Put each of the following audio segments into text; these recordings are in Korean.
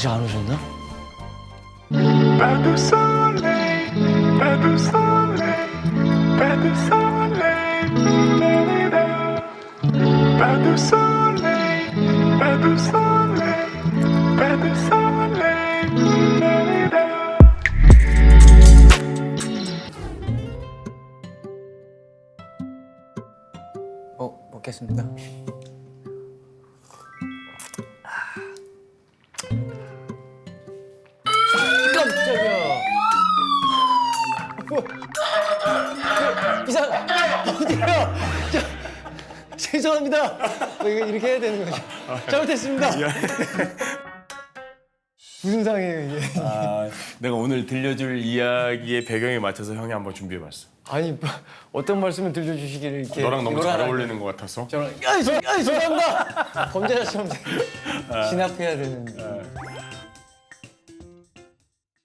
아직 안 오셨나? Pas de soleil, pas de soleil, pas de soleil, la-la-la. Pas de soleil, pas de soleil, pas de soleil, la-la-la. 먹겠습니다. 깜짝이야. 이상 어디요? 죄송합니다. 이거 이렇게 해야 되는 거죠? 잘못했습니다. 무슨 상이에요 이게? 내가 오늘 들려줄 이야기의 배경에 맞춰서 형이 한번 준비해봤어. 아니 어떤 말씀을 들려주시기를 이렇게 너랑 너무 이걸 잘 하나- 어울리는 것 같아서. 저랑 죄송합니다. 범죄자처럼 진압해야 되는.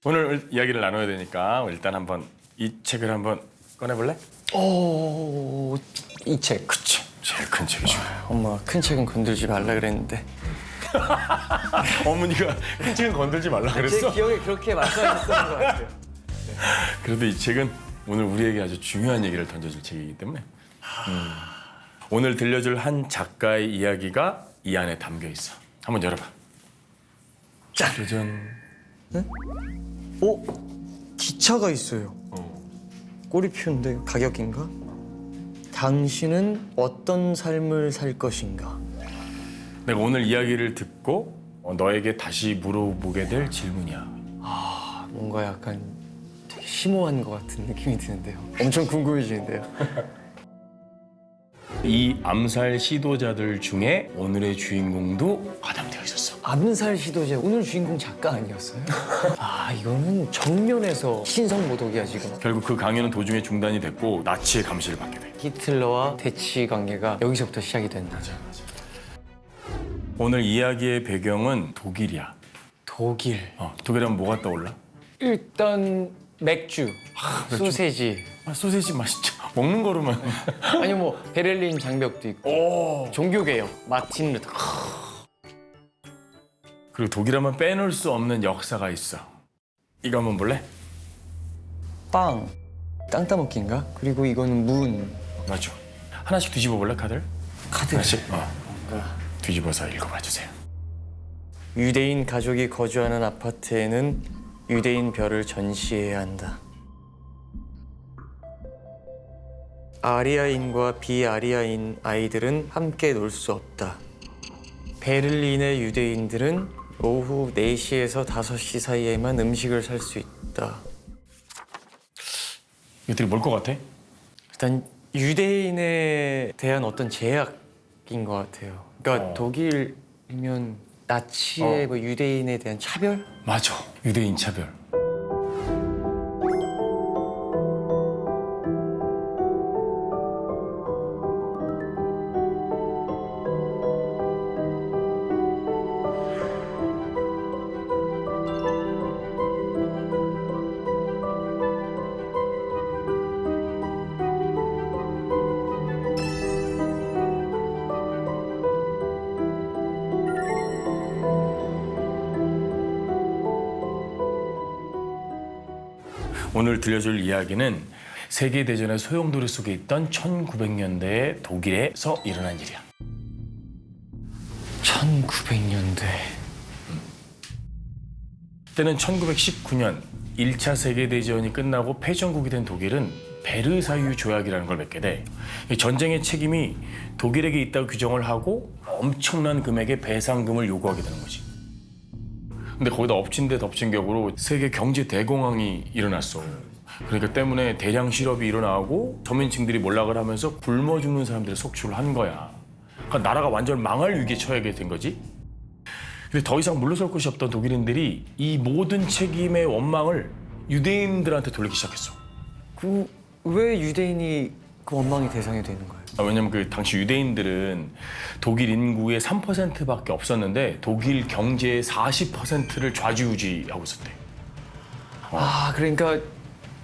오늘 이야기를 나눠야 되니까 일단 한번 이 책을 한번 꺼내볼래? 이 책. 그치. 제일 큰 책이죠. 엄마가 큰 책은 건들지 말라 그랬는데 어머니가 큰 책은 건들지 말라 제 그랬어. 기억에 그렇게 말씀하셨던 것 같아요. 그래도 이 책은 오늘 우리에게 아주 중요한 얘기를 던져줄 책이기 때문에 오늘 들려줄 한 작가의 이야기가 이 안에 담겨 있어. 한번 열어봐. 짜잔. 기차가 있어요. 꼬리표인데 가격인가? 당신은 어떤 삶을 살 것인가? 내가 오늘 이야기를 듣고 너에게 다시 물어보게 될 질문이야. 뭔가 약간 되게 심오한 것 같은 느낌이 드는데요. 엄청 궁금해지는데요. 이 암살 시도자들 중에 오늘의 주인공도 가담되어 있었어. 암살 시도자 오늘 주인공 작가 아니었어요? 이거는 정면에서 신성모독이야 지금. 결국 그 강연은 도중에 중단이 됐고 나치의 감시를 받게 돼. 히틀러와 대치 관계가 여기서부터 시작이 된다. 오늘 이야기의 배경은 독일이야. 독일. 독일하면 뭐가 떠올라? 일단 맥주, 소세지. 소세지 맛있죠. 먹는 거로만. 아니 뭐 베를린 장벽도 있고. 종교개혁, 마틴 루터. 그리고 독일하면 빼놓을 수 없는 역사가 있어. 이거 한번 볼래? 빵, 땅 따먹기인가? 그리고 이거는 문. 맞죠. 하나씩 뒤집어 볼래 카드를? 카드. 하나씩. 뒤집어서 읽어봐 주세요. 유대인 가족이 거주하는 아파트에는 유대인 별을 전시해야 한다. 아리아인과 비아리아인 아이들은 함께 놀 수 없다. 베를린의 유대인들은 오후 4시에서 5시 사이에만 음식을 살 수 있다. 이것들이 뭘 것 같아? 일단 유대인에 대한 어떤 제약인 것 같아요. 그러니까 독일이면 나치의 뭐 유대인에 대한 차별? 맞아. 유대인 차별. 오늘 들려줄 이야기는 세계대전의 소용돌이 속에 있던 1900년대의 독일에서 일어난 일이야. 1900년대. 그때는 1919년 1차 세계대전이 끝나고 패전국이 된 독일은 베르사유 조약이라는 걸 맺게 돼. 이 전쟁의 책임이 독일에게 있다고 규정을 하고 엄청난 금액의 배상금을 요구하게 되는 거지. 근데 거기다 엎친 데 덮친 격으로 세계 경제 대공황이 일어났어. 그러니까 때문에 대량 실업이 일어나고 저민층들이 몰락을 하면서 굶어 죽는 사람들을 속출을 한 거야. 그러니까 나라가 완전 망할 위기에 처하게 된 거지. 근데 더 이상 물러설 곳이 없던 독일인들이 이 모든 책임의 원망을 유대인들한테 돌리기 시작했어. 왜 유대인이 그 원망의 대상이 되는 거예요? 왜냐면 그 당시 유대인들은 독일 인구의 3%밖에 없었는데 독일 경제의 40%를 좌지우지하고 있었대. 그러니까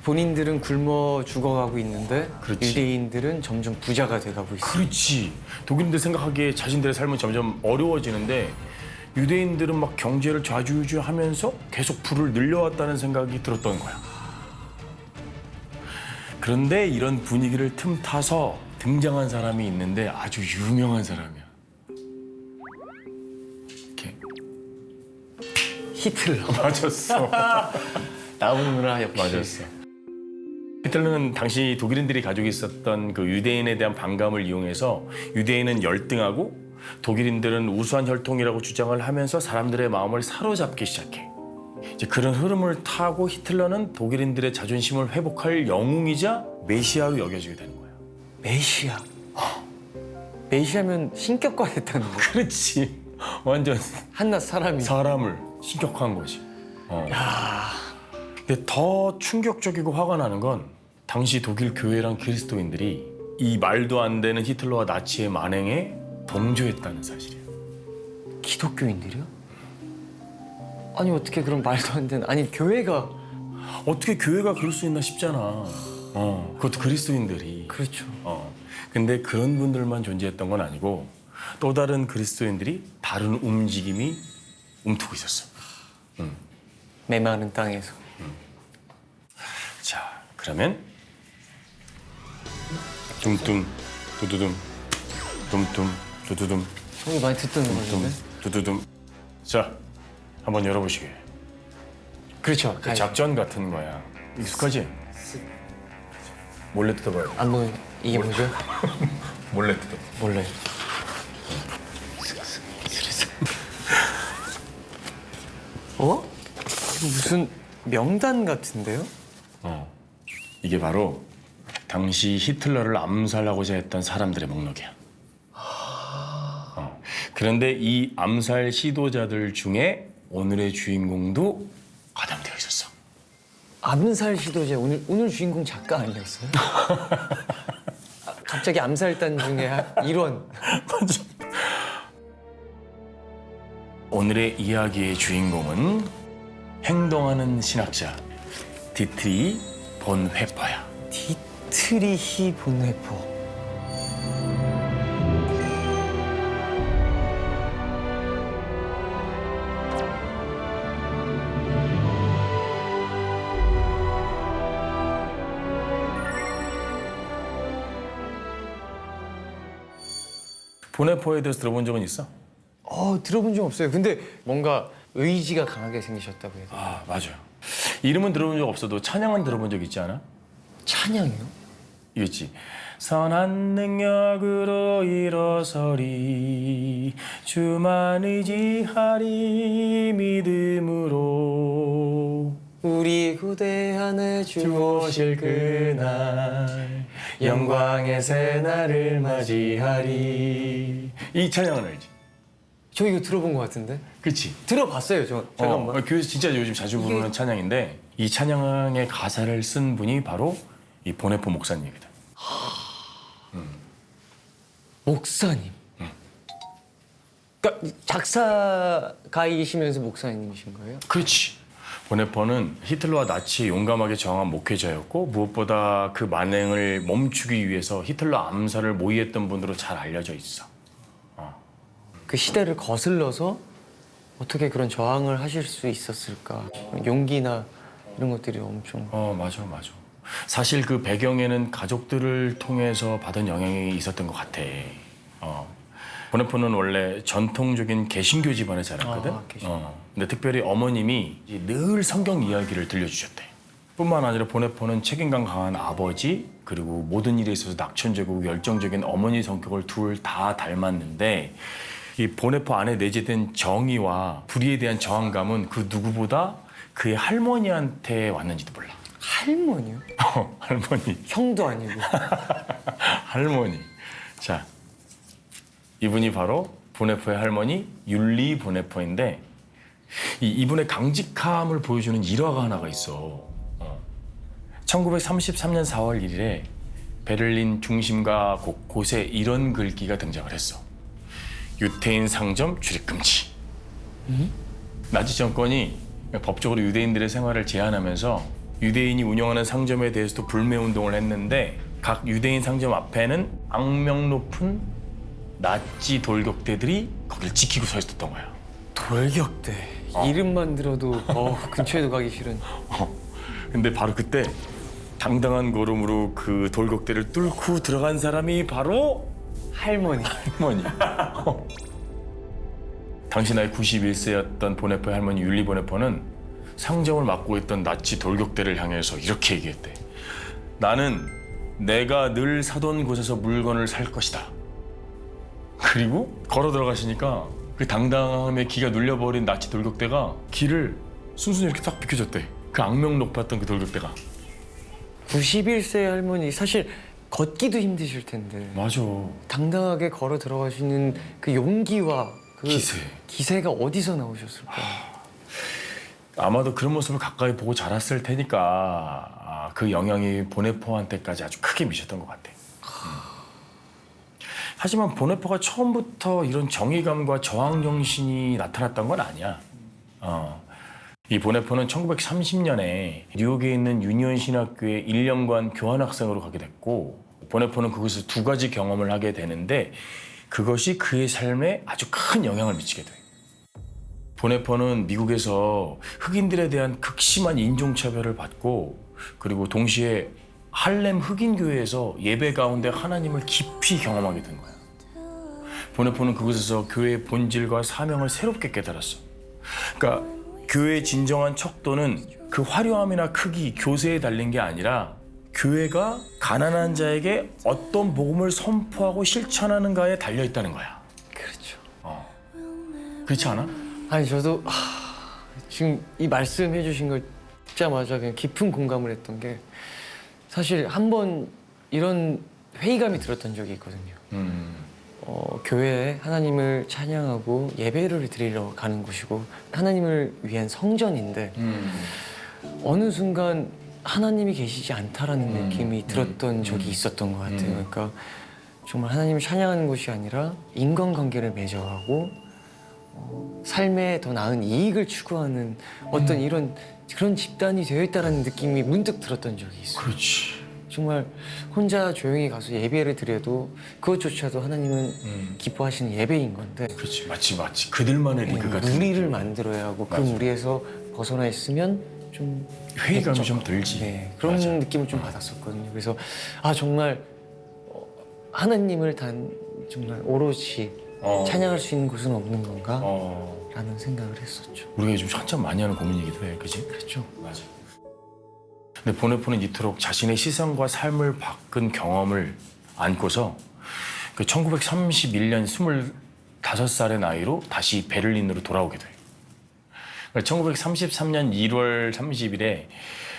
본인들은 굶어 죽어가고 있는데 그렇지. 유대인들은 점점 부자가 돼가고 있어요. 그렇지. 독일인들 생각하기에 자신들의 삶은 점점 어려워지는데 유대인들은 막 경제를 좌지우지하면서 계속 부를 늘려왔다는 생각이 들었던 거야. 그런데 이런 분위기를 틈타서 등장한 사람이 있는데 아주 유명한 사람이야. 이렇게. 히틀러. 맞았어. 나오는구나 역시. 맞았어. 히틀러는 당시 독일인들이 가지고 있었던 그 유대인에 대한 반감을 이용해서 유대인은 열등하고 독일인들은 우수한 혈통이라고 주장을 하면서 사람들의 마음을 사로잡기 시작해. 이제 그런 흐름을 타고 히틀러는 독일인들의 자존심을 회복할 영웅이자 메시아로 여겨지게 되는 거야. 메시아. 메시아면 신격화했다는 거. 그렇지. 완전 한낱 사람이. 사람을 신격화한 거지. 근데 더 충격적이고 화가 나는 건 당시 독일 교회랑 그리스도인들이 이 말도 안 되는 히틀러와 나치의 만행에 동조했다는 사실이야. 기독교인들이요? 아니 어떻게 그런 말도 안 되는 아니 교회가 어떻게 교회가 그럴 수 있나 싶잖아. 그것도 그리스도인들이. 그렇죠. 근데 그런 분들만 존재했던 건 아니고 또 다른 그리스도인들이 다른 움직임이 움트고 있었어. 메마른 땅에서. 자, 그러면 둠둠 두두둠 둠둠 두두둠 저기 많이 듣던 건데. 두두둠. 자, 한번 열어보시게. 그렇죠. 그 작전 같은 거야. 익숙하지? 몰래 뜯어봐요. 안 보여. 이게 뭐죠? 몰래 뜯어. 몰래. 어? 이거 무슨 명단 같은데요? 이게 바로 당시 히틀러를 암살하고자 했던 사람들의 목록이야. 그런데 이 암살 시도자들 중에 오늘의 주인공도 가담되어 있었어. 암살 시도자 오늘 주인공 작가 아니었어요? 갑자기 암살단 중에 일원. 맞아. 오늘의 이야기의 주인공은 행동하는 신학자 디트리 본 회퍼야. 디트리히 본헤퍼. 본헤퍼에 대해서 들어본 적은 있어? 들어본 적 없어요. 근데 뭔가 의지가 강하게 생기셨다고 해요. 맞아요. 이름은 들어본 적 없어도 찬양은 들어본 적 있지 않아? 찬양이요? 이거지. 선한 능력으로 일어서리 주만 의지하리 믿음으로 우리 구대 안에 주 오실 그날 영광의 새날을 맞이하리. 이 찬양은 알지? 저 이거 들어본 것 같은데? 그치? 들어봤어요. 저 잠깐만. 교회에서 진짜 요즘 자주 부르는 찬양인데 이 찬양의 가사를 쓴 분이 바로 이 본헤퍼 목사님이다. 목사님. 그러니까 작사가이시면서 목사님이신 거예요? 그렇지. 본헤퍼는 히틀러와 나치에 용감하게 저항한 목회자였고 무엇보다 그 만행을 멈추기 위해서 히틀러 암살을 모의했던 분으로 잘 알려져 있어. 그 시대를 거슬러서 어떻게 그런 저항을 하실 수 있었을까? 용기나 이런 것들이 엄청. 맞아. 사실 그 배경에는 가족들을 통해서 받은 영향이 있었던 것 같아. 본헤퍼는 원래 전통적인 개신교 집안에 자랐거든. 근데 특별히 어머님이 늘 성경 이야기를 들려주셨대. 뿐만 아니라 본헤퍼는 책임감 강한 아버지 그리고 모든 일에 있어서 낙천적이고 열정적인 어머니 성격을 둘 다 닮았는데 이 본헤퍼 안에 내재된 정의와 불의에 대한 저항감은 그 누구보다 그의 할머니한테 왔는지도 몰라. 할머니요? 할머니. 형도 아니고. 할머니. 자, 이분이 바로 본헤퍼의 할머니 율리 본헤퍼인데 이분의 강직함을 보여주는 일화가 하나가 있어. 1933년 4월 1일에 베를린 중심가 곳곳에 이런 글귀가 등장을 했어. 유태인 상점 출입 금지. 나치 정권이 법적으로 유대인들의 생활을 제한하면서 유대인이 운영하는 상점에 대해서도 불매 운동을 했는데 각 유대인 상점 앞에는 악명 높은 나치 돌격대들이 거길 지키고 서 있었던 거야. 돌격대. 이름만 들어도 근처에도 가기 싫은. 근데 바로 그때 당당한 걸음으로 그 돌격대를 뚫고 들어간 사람이 바로 할머니. 할머니. 당시 나이 91세였던 보네포의 할머니 율리 보네포는 상점을 맡고 있던 나치 돌격대를 향해서 이렇게 얘기했대. 나는 내가 늘 사던 곳에서 물건을 살 것이다. 그리고 걸어 들어가시니까 그 당당함에 기가 눌려버린 나치 돌격대가 길을 순순히 이렇게 딱 비켜줬대. 그 악명 높았던 그 돌격대가. 91세 할머니 사실 걷기도 힘드실 텐데 맞아. 당당하게 걸어 들어가시는 그 용기와 그 기세가 어디서 나오셨을까? 아마도 그런 모습을 가까이 보고 자랐을 테니까 그 영향이 보네포한테까지 아주 크게 미쳤던 것 같아. 하지만 보네포가 처음부터 이런 정의감과 저항 정신이 나타났던 건 아니야. 이 보네포는 1930년에 뉴욕에 있는 유니온 신학교에 1년간 교환학생으로 가게 됐고, 보네포는 그곳에서 두 가지 경험을 하게 되는데 그것이 그의 삶에 아주 큰 영향을 미치게 돼. 보네포는 미국에서 흑인들에 대한 극심한 인종차별을 받고, 그리고 동시에 할렘 흑인 교회에서 예배 가운데 하나님을 깊이 경험하게 된 거야. 보네포는 그곳에서 교회의 본질과 사명을 새롭게 깨달았어. 그러니까 교회의 진정한 척도는 그 화려함이나 크기, 교세에 달린 게 아니라 교회가 가난한 자에게 어떤 복음을 선포하고 실천하는가에 달려 있다는 거야. 그렇죠. 그렇지 않아? 아니 저도 지금 이 말씀해 주신 걸 듣자마자 그냥 깊은 공감을 했던 게, 사실 한 번 이런 회의감이 들었던 적이 있거든요. 교회에 하나님을 찬양하고 예배를 드리러 가는 곳이고 하나님을 위한 성전인데 어느 순간 하나님이 계시지 않다라는 느낌이 들었던 적이 있었던 것 같아요. 그러니까 정말 하나님을 찬양하는 곳이 아니라 인간관계를 맺어가고 삶에 더 나은 이익을 추구하는 어떤 그런 집단이 되어 있다라는 느낌이 문득 들었던 적이 있어요. 그렇지. 정말 혼자 조용히 가서 예배를 드려도 그것조차도 하나님은 기뻐하시는 예배인 건데, 그렇지. 마치 그들만의 리그 같은 무리를 만들어야 하고 그 무리에서 벗어나 있으면 좀 회의감이 내적, 좀 들지. 네, 그런 맞아. 느낌을 좀 받았었거든요. 그래서 정말 하나님을 정말 오롯이 찬양할 수 있는 곳은 없는 건가? 라는 생각을 했었죠. 우리가 요즘 한참 많이 하는 고민이기도 해, 그지? 그렇죠. 맞아. 근데 보네포는 이토록 자신의 시선과 삶을 바꾼 경험을 안고서 그 1931년 25살의 나이로 다시 베를린으로 돌아오게 돼. 1933년 1월 30일에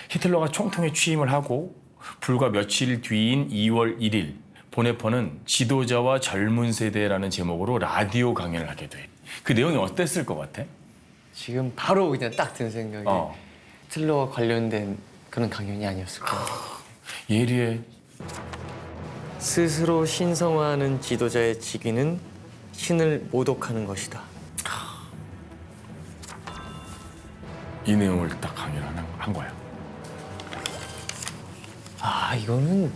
히틀러가 총통에 취임을 하고 불과 며칠 뒤인 2월 1일 보네포는 지도자와 젊은 세대라는 제목으로 라디오 강연을 하게 돼. 그 내용이 어땠을 것 같아? 지금 바로 그냥 딱 든 생각이 히틀러와 관련된 그런 강연이 아니었을까. 예리해. 스스로 신성화하는 지도자의 직위는 신을 모독하는 것이다. 이 내용을 딱 강연을 한 거야. 이거는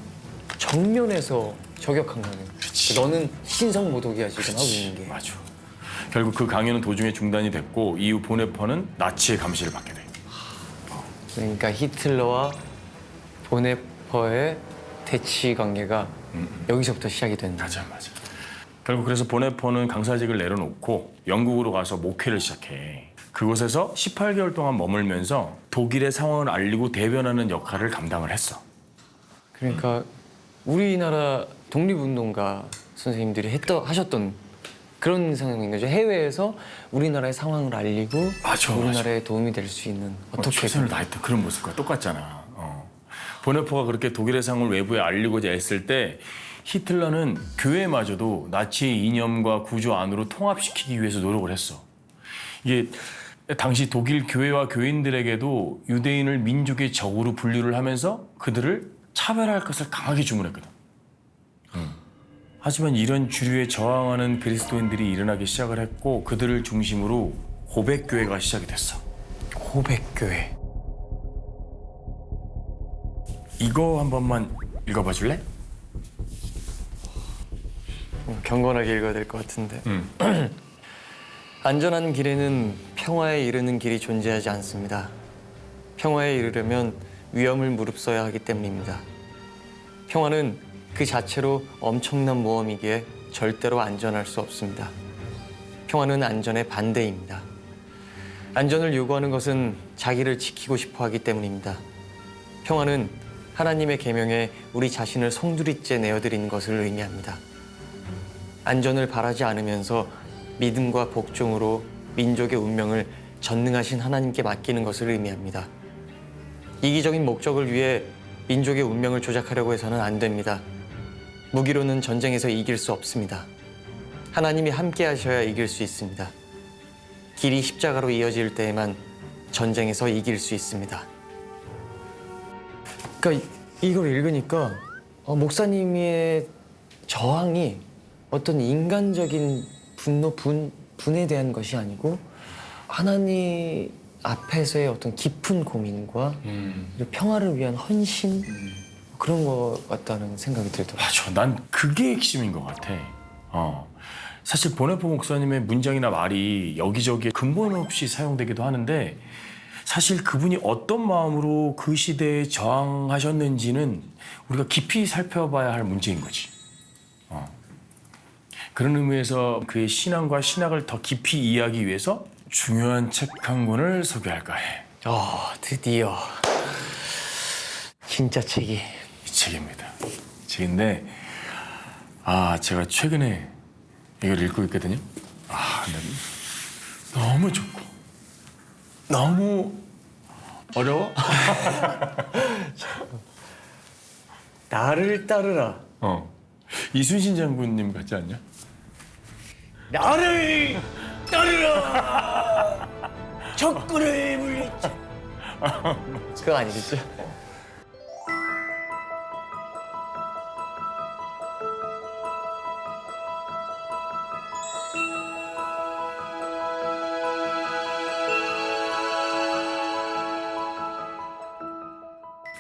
정면에서 저격한 거네. 그치. 너는 신성 모독이야 지금 하고 있는 게. 맞아. 결국 그 강연은 도중에 중단이 됐고 이후 보네포는 나치의 감시를 받게 돼. 그러니까 히틀러와 보네포의 대치 관계가 여기서부터 시작이 된다. 맞아. 결국 그래서 보네포는 강사직을 내려놓고 영국으로 가서 목회를 시작해. 그곳에서 18개월 동안 머물면서 독일의 상황을 알리고 대변하는 역할을 감당을 했어. 그러니까 우리나라 독립운동가 선생님들이 하셨던 그런 상황인 거죠. 해외에서 우리나라의 상황을 알리고 우리나라에 도움이 될 수 있는 어떻게 최선을 다했던 그런 모습과 똑같잖아. 보네포가 그렇게 독일의 상황을 외부에 알리고자 했을 때 히틀러는 교회마저도 나치의 이념과 구조 안으로 통합시키기 위해서 노력을 했어. 이게 당시 독일 교회와 교인들에게도 유대인을 민족의 적으로 분류를 하면서 그들을 차별할 것을 강하게 주문했거든. 하지만 이런 주류에 저항하는 그리스도인들이 일어나기 시작을 했고 그들을 중심으로 고백교회가 시작이 됐어. 고백교회. 이거 한 번만 읽어봐 줄래? 경건하게 읽어야 될 것 같은데. 안전한 길에는 평화에 이르는 길이 존재하지 않습니다. 평화에 이르려면 위험을 무릅써야 하기 때문입니다. 평화는 그 자체로 엄청난 모험이기에 절대로 안전할 수 없습니다. 평화는 안전의 반대입니다. 안전을 요구하는 것은 자기를 지키고 싶어 하기 때문입니다. 평화는 하나님의 계명에 우리 자신을 송두리째 내어드리는 것을 의미합니다. 안전을 바라지 않으면서 믿음과 복종으로 민족의 운명을 전능하신 하나님께 맡기는 것을 의미합니다. 이기적인 목적을 위해 민족의 운명을 조작하려고 해서는 안 됩니다. 무기로는 전쟁에서 이길 수 없습니다. 하나님이 함께 하셔야 이길 수 있습니다. 길이 십자가로 이어질 때에만 전쟁에서 이길 수 있습니다. 그러니까 이걸 읽으니까 목사님의 저항이 어떤 인간적인 분노, 분에 대한 것이 아니고 하나님 앞에서의 어떤 깊은 고민과 그리고 평화를 위한 헌신 그런 것 같다는 생각이 들더라고요. 맞아. 난 그게 핵심인 것 같아. 사실 보네포 목사님의 문장이나 말이 여기저기 근본 없이 사용되기도 하는데 사실 그분이 어떤 마음으로 그 시대에 저항하셨는지는 우리가 깊이 살펴봐야 할 문제인 거지. 그런 의미에서 그의 신앙과 신학을 더 깊이 이해하기 위해서 중요한 책 한 권을 소개할까 해. 드디어 진짜 책이. 이 책입니다. 책인데 제가 최근에 이걸 읽고 있거든요. 근데 너무 좋고 너무 어려워. 나를 따르라. 이순신 장군님 같지 않냐? 나를 따르라. 적군을 물리쳐. 그거 아니겠죠?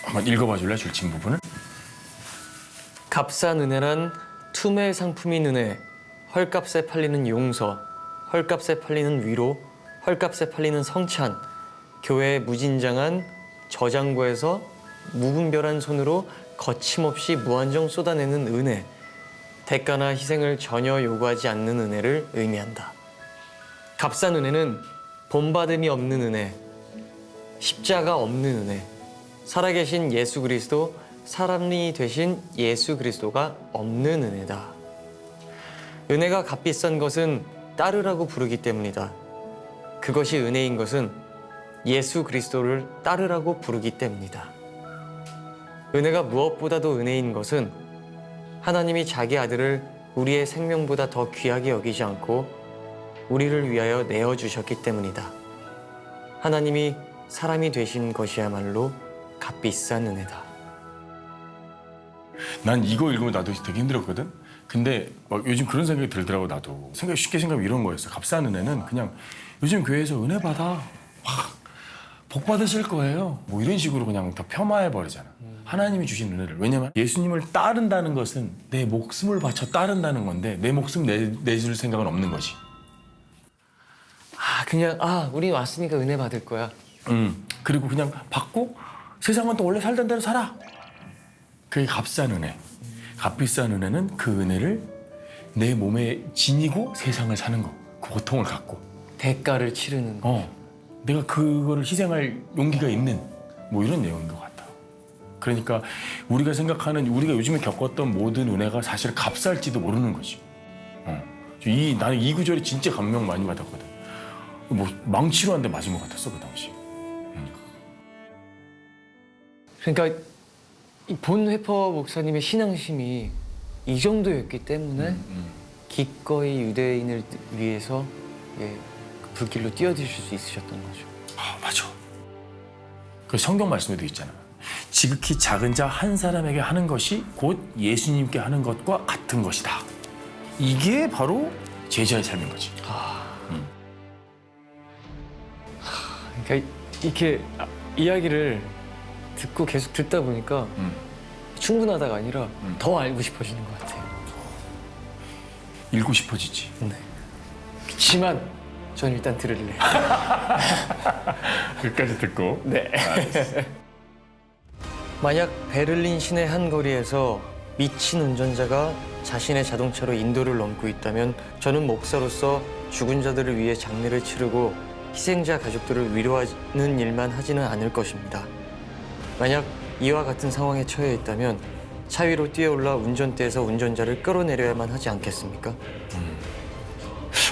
한번 읽어봐 줄래? 줄침 부분을? 값싼 은혜란 투매 상품인 은혜, 헐값에 팔리는 용서, 헐값에 팔리는 위로, 헐값에 팔리는 성찬, 교회의 무진장한 저장고에서 무분별한 손으로 거침없이 무한정 쏟아내는 은혜, 대가나 희생을 전혀 요구하지 않는 은혜를 의미한다. 값싼 은혜는 본받음이 없는 은혜, 십자가 없는 은혜, 살아계신 예수 그리스도, 사람이 되신 예수 그리스도가 없는 은혜다. 은혜가 값비싼 것은 따르라고 부르기 때문이다. 그것이 은혜인 것은 예수 그리스도를 따르라고 부르기 때문이다. 은혜가 무엇보다도 은혜인 것은 하나님이 자기 아들을 우리의 생명보다 더 귀하게 여기지 않고 우리를 위하여 내어주셨기 때문이다. 하나님이 사람이 되신 것이야말로 값비싼 은혜다. 난 이거 읽으면 나도 되게 힘들었거든. 근데 막 요즘 그런 생각이 들더라고. 나도 쉽게 생각하면 이런 거였어. 값싼 은혜는 그냥 요즘 교회에서 은혜 받아 복 받으실 거예요 뭐 이런 식으로 그냥 더 폄하해 버리잖아. 하나님이 주신 은혜를. 왜냐면 예수님을 따른다는 것은 내 목숨을 바쳐 따른다는 건데 내 목숨 내줄 생각은 없는 거지. 그냥 우리 왔으니까 은혜 받을 거야. 그리고 그냥 받고 세상은 또 원래 살던 대로 살아. 그게 값싼 은혜. 값비싼 은혜는 그 은혜를 내 몸에 지니고 세상을 사는 거. 그 고통을 갖고 대가를 치르는 거. 내가 그거를 희생할 용기가 있는 뭐 이런 내용인 것 같아. 그러니까 우리가 생각하는 우리가 요즘에 겪었던 모든 은혜가 사실 값쌀지도 모르는 거지. 나는 이 구절이 진짜 감명 많이 받았거든. 뭐 망치로 한 대 맞은 것 같았어 그 당시. 그러니까 이 본 회퍼 목사님의 신앙심이 이 정도였기 때문에 기꺼이 유대인을 위해서 그 불길로 뛰어드실 수 있으셨던 거죠. 맞아. 그 성경 말씀에도 있잖아. 지극히 작은 자 한 사람에게 하는 것이 곧 예수님께 하는 것과 같은 것이다. 이게 바로 제자의 삶인 거지. 그러니까 이렇게 이야기를 듣고 계속 듣다 보니까 충분하다가 아니라 더 알고 싶어지는 것 같아요. 읽고 싶어지지. 네. 그렇지만 전 일단 들을래. 끝까지 듣고. 네. 만약 베를린 시내 한 거리에서 미친 운전자가 자신의 자동차로 인도를 넘고 있다면 저는 목사로서 죽은 자들을 위해 장례를 치르고 희생자 가족들을 위로하는 일만 하지는 않을 것입니다. 만약 이와 같은 상황에 처해 있다면 차 위로 뛰어올라 운전대에서 운전자를 끌어내려야만 하지 않겠습니까?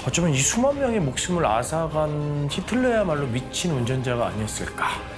어쩌면 이 수만 명의 목숨을 앗아간 히틀러야말로 미친 운전자가 아니었을까